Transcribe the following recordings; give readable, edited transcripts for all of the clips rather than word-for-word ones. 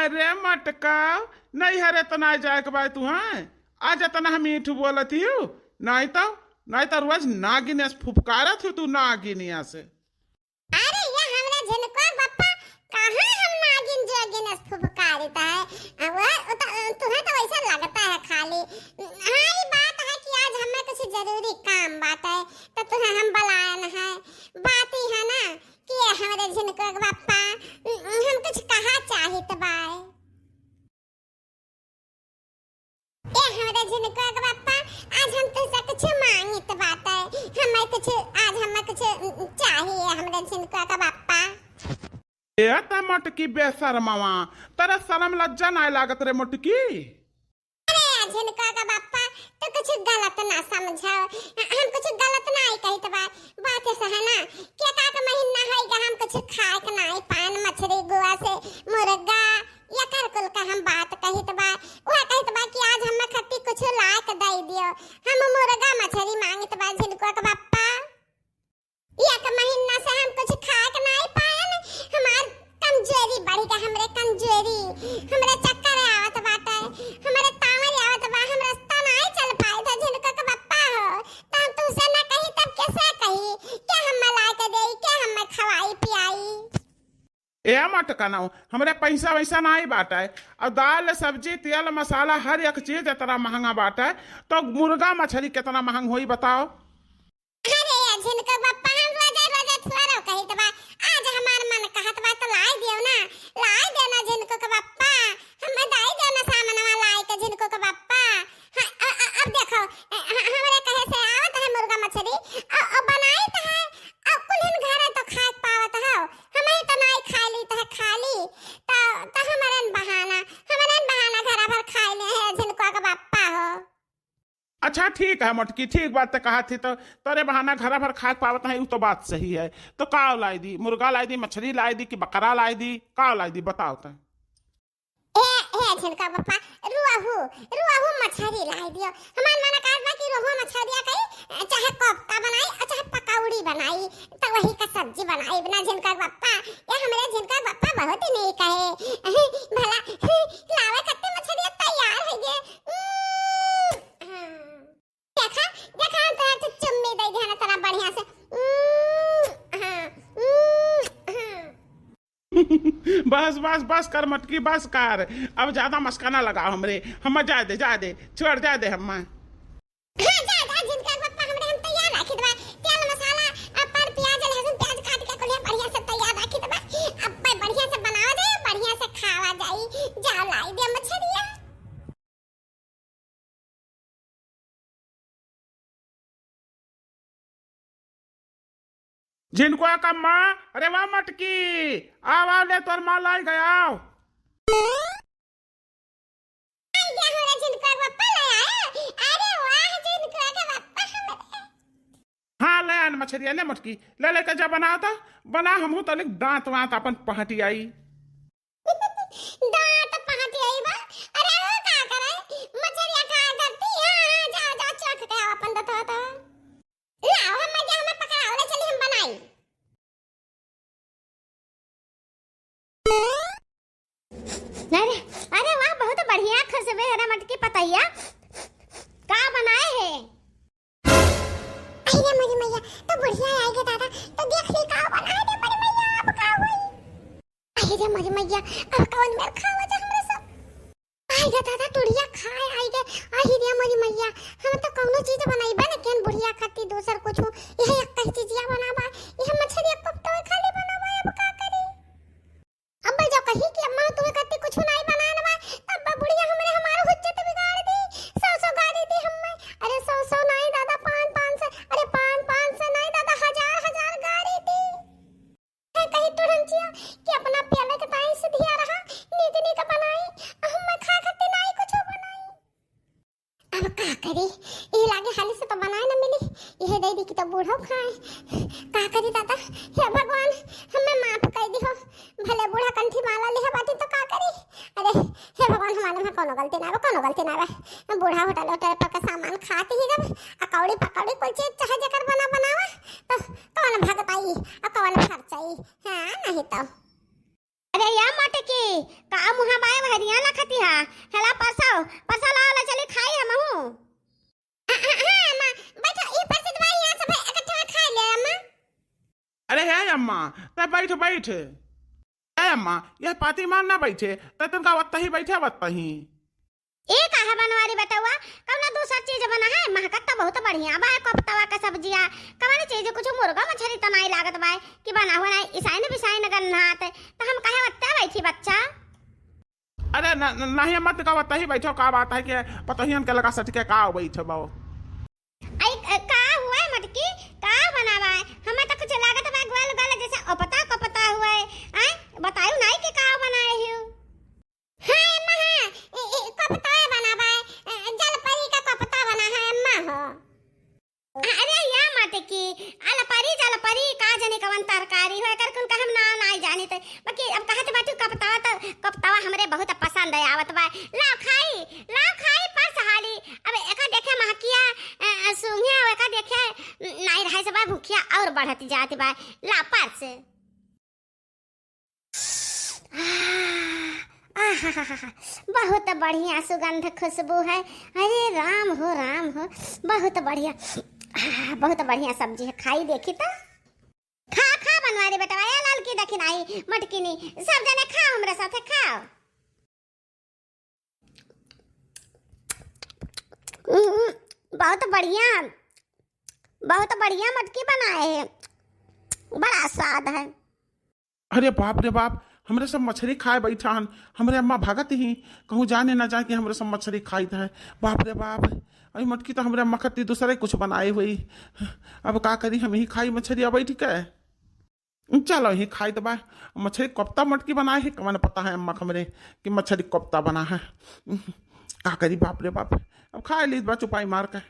अरे मटका नहीं हरे तो ना जाए के भाई तू है आज तना हम मीठ बोलत ही नहीं तो रोज नागिन फुफकारत हो तू नागिनिया से। अरे ये हमरा झनको बापा कहां हम नागिन जोगिन फुफकारता है वो तुम्हें तो वैसा लगता है खाली। हां ये बात है कि आज हमें कुछ जरूरी काम बात है तो तुम्हें हम बुलाए है। बात ही है ना कि हमारे झनको बापा हम कुछ कहा चाहिए तो बाय ए हमारे झनको बापा आज हम तुझसे कुछ मांगी तो बात है हमें कुछ आज हमें कुछ चाहिए हमारे झनको का बापा। ए ता मटकी बेशरमवा तेरा शर्म लज्जा ना लागत रे मटकी। अरे झनका का बापा तो कुछ गलत ना समझाओ हम कुछ गलत ना ही कही तो बात ऐसा है ना क्या का महीना है कि हम कुछ खाए के नहीं पान मछली गुआ से मुर्गा या कर कुल का हम बात कही तो वो कही तो कि आज हम खट्टी कुछ लाए के दे दियो हम मुर्गा मछली मांगी तो झनका का बापा या का महीना से हम कुछ खाए के नहीं पाए ना हमार कमजोरी बढ़ी का हमरे कमजोरी हमरे चक्कर आवत बात है हमरे तावर आवत बा हम रास्ता नहीं चल पाए तो झनका का बापा हो तो हम तुमसे ना कही तब कैसे कही क्या हम ला के देई क्या हम खवाई पियाई। ए मटका ना हमरे पैसा वैसा नहीं बाटा है और दाल सब्जी तेल मसाला हर एक चीज इतना महंगा बाटा है तो मुर्गा मछली कितना महंग होई बताओ। अरे झनका बापा हम रोजा थोड़ा कही तो आज हमार मन कहत बा तो लाई दियो ना लाई देना झनका का बापा हम दाई देना सामानवा लाई के झनका का बापा। अब देखो हमरे कहे से आवत है मुर्गा मछली अब बनाई तो है अब कुलिन घर तो खा पावत हो हम ही तो नहीं खाली तो खाली तो हमरन बहाना घर भर खाई ले है झनका का बापा हो। अच्छा ठीक है मटकी ठीक बात तो कहा थी तो तेरे बहाना घर भर खा पावत है तो बात सही है तो का लाई दी मुर्गा लाई दी मछली लाई दी कि बकरा लाई दी का लाई दी बताओ तो। ए झनका बापा रुआहू मछली लाई दियो हमार मन कहत बा कि रोहू मछलिया कई चाहे कोफ्ता बनाई और चाहे पकौड़ी बनाई तो वही का सब्जी बनाई बना झनका बापा या हमरे झनका बापा बहुत ही नहीं कहे भला लावे कत्ते मछलिया तैयार है गे देखा हम तो चुम्मी दे देना तेरा बढ़िया से बस कर मटकी बस कर अब ज्यादा मस्काना लगाओ हमरे हम जा दे छोड़ जा दे हम झनका बापा हमरे हम तैयार रखी दबा तेल मसाला पर प्याज लहसुन प्याज काट के कुल बढ़िया से तैयार रखी दबा अब बढ़िया से बनावा दे बढ़िया से खावा जाई जा लाई दे मछलिया। जिनको का माँ अरे वाह मटकी आओ ले तोर माँ लाई गया हाँ ले आन मछलिया ले मटकी ले लेकर जा बना था बना हम तो दांत वात अपन पहटी आई दांत पहटी आई बा अरे वो का करे मछलिया खा करती हां जाओ चख के अपन दत तो लाओ हम जा हम पकड़ाओ ले चली हम बनाई। अरे वाह बहुत बढ़िया खुशबू है मटकी पतैया का बनाए है। अरे मेरी मैया तो बढ़िया आएगा दादा तो देख ली का बनाए दे मेरी मैया अब का हुई। अरे मेरी मैया अब कौन मेर खावा जा हमरे सब आएगा दादा टुड़िया खाए आएगा। अरे मेरी मैया हम तो कौनो चीज बनाई बा ना केन बुढ़िया खाती दूसर कुछ यह एक कई चीजिया बनाबा यह मछली कोफ्ता खाली बनाबा अब का करी अब जो कही कि अम्मा तुम्हें कत्ती कुछ नहीं बनाना बा तब बुढ़िया हमरे हमारे हुज्जत बिगाड़ दी 100 गाड़ी दी हमें। अरे 100 नहीं दादा 500 अरे 500 नहीं दादा 1000 गाड़ी दी है कहीं टुरंचिया कि अपना प्याले के ताई से दिया रहा नीति का बनाई हम खा खत्ती नहीं कुछ बनाई अब का करी ये लागे हाली से तो बनाए ना मिली यह दे दी कि तो बूढ़ा खाए का करी दादा हे भगवान हमें माफ कर दी हो भले बूढ़ा कंठी माला लिहा बाटी तो का करी। अरे हे भगवान हमारे में कोनो गलती ना बा बूढ़ा होटल पर का सामान खाती ही जब अकौड़ी पकौड़ी कोई चीज चाहे जकर बनावा तो कौन भाग पाई और कौन खर्चाई हां नहीं तो अरे या मटकी का मुहा बाय भरिया ना खती हा हेला परसो ला चली खाई हम हूं हां अम्मा बैठो ई परस दवाई यहां सब इकट्ठा खा ले अम्मा। अरे है अम्मा ते बैठ है अम्मा यह पाती मान ना बैठे ते तनका वत्ता ही बैठे वत्ता ही ए काहे बनवारी बेटवा कौना दूसरा चीज बना है महकता बहुत बढ़िया बा कोफ्तावा का सब्जिया कमानी चीज कुछ मुर्गा मछली तो नहीं लागत बा कि बना हुआ नहीं ईसाइन बिसाइन गन्नात तो हम काहे वत्ता बैठी बच्चा। अरे नहीं मत का वत्ता ही बैठो का बात है कि पतहियन के लगा सट के का बैठो बाओ आई का हुआ है मटकी का बनावा है हमें तो कुछ लागत बा ग्वाल गाल जैसे ओ पता हुआ है आई बतायो नहीं कि का बनाए हो। हां अम्मा हां कोफ्ता बनावा है जलपरी का कोफ्ता बना है अम्मा हो। अरे या मटकी जलपरी का जाने कवन तरकारी होय कर कुन का हम ना नहीं जाने ते बाकी अब कहत बाटू कोफ्ता हमरे बहुत पसंद है आवत बा लाओ खाई पर सहाली अब एका देखे महकिया सुंघे एका देखे नहीं रहे से बा भूखिया और बढ़ती जाती बा ला पर से बहुत बढ़िया सुगंध खुशबू है। अरे राम हो बहुत बढ़िया सब्जी है खाई देखी तो खा बनवारी बेटा ये लाल की देखी नहीं मटकी नहीं सब जने खाओ हमरे साथे खाओ। बहुत बढ़िया मटकी बनाए है बड़ा स्वाद है। अरे बाप रे बाप हमरे सब मछली खाए बैठा हन हमरे अम्मा भागत ही कहूँ जाने ना जाए कि हमरे सब मछली खाई है बाप रे बाप अरे मटकी तो हमरे अम्मा खत्ती दूसरे कुछ बनाई हुई अब का करी हम ही खाई मछली अब ठीक है चलो ही खाई तो बा मछली कोफ्ता मटकी बनाए है कमन पता है अम्मा हमरे कि मछली कोफ्ता बना है का करी बाप रे बाप अब खा ली बा चुपाई मार के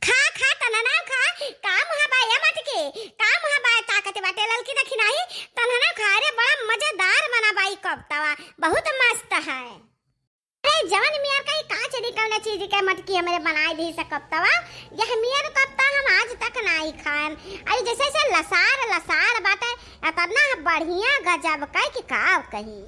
खा तनना खा काम है बा या मटकी काम है बा ताकत बाटे ललकी देखी नहीं तनना खा रे बड़ा मजेदार बना बाई कोफ्तावा बहुत मस्त है। अरे जवन मियार का का चली कौन चीज के मटकी हमरे बनाई दी से कोफ्तावा यह मियार कोफ्ता हम आज तक नहीं खाएम आई जैसे से लसार बाटे इतना बढ़िया गजब का कि का कही।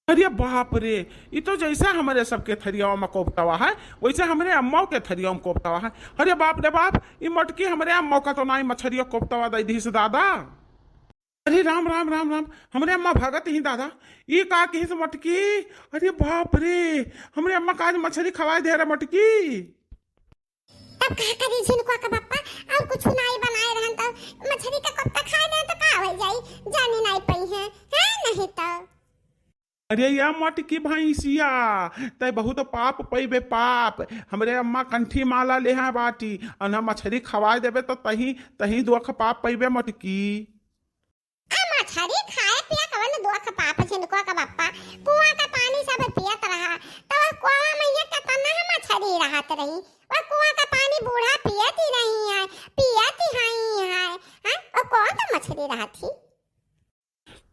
अरे बाप रे ये तो जैसा हमारे सबके थरियाओं में कोफ्तावा है वैसे हमारे अम्माओं के थरियाओं में कोफ्तावा है। अरे बाप रे बाप ये मटकी हमारे अम्माओं का तो ना ही मछलियों कोफ्तावा दे दी से दादा। अरे राम हमारे अम्मा भागत ही दादा ये का कहीं से मटकी अरे बाप रे हमारे अम्मा का आज मछली खवाए दे रहा मटकी तब का करी झिनका का पप्पा और कुछ नहीं बनाए रहन तो मछली का कोफ्ता खाए ले तो का हो जाई जाने नहीं पई है नहीं तो। अरे या मटकी भैंसिया तय बहुत पाप पैबे पाप हमरे अम्मा कंठी माला ले हैं बाटी और ना मछली खवाए देबे तो तही दुख पाप पैबे मटकी मछली खाए पिया कवन दुख पाप झिनको का बापा कुआं का पानी सब पियत रहा तो कुआं में ये कितना मछली रहत रही और कुआं का पानी बूढ़ा पियत ही नहीं है हां और कौन सा मछली रहत थी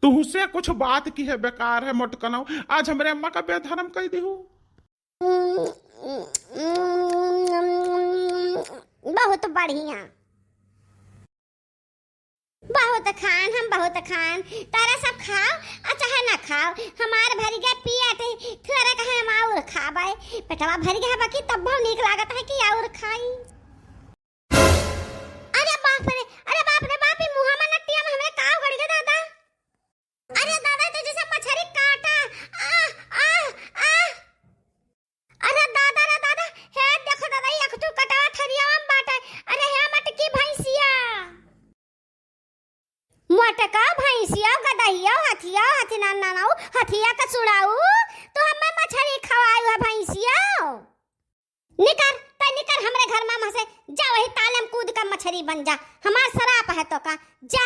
तुझसे कुछ बात की है बेकार है मोटकनो आज हमरे अम्मा का बेधर्म कह दी हूँ। बहुत बढ़िया बहुत खान तारा सब खाओ और चाहे ना खाओ हमार भर गया पिया थोड़ा कहे हम और खाबे पेटवा भर गया बाकी तब बहुत नीक लागत है कि और खाई। अरे बाप रे बाप मुंह में नटिया में हमरे का गड़ गया दादा। अरे दादा तो जैसे मछली काटा अरे दादा हे देखो दादा एक तू कटावा थरिया में बाटे अरे हे मटकी भैंसिया मटका भैंसिया गदहिया हथिया ना हथिया का सुड़ाऊ तो हमें मछली खवाई है भैंसिया निकर हमरे घर में से जा वही तालम कूद का मछली बन जा हमार शराप है तो का जा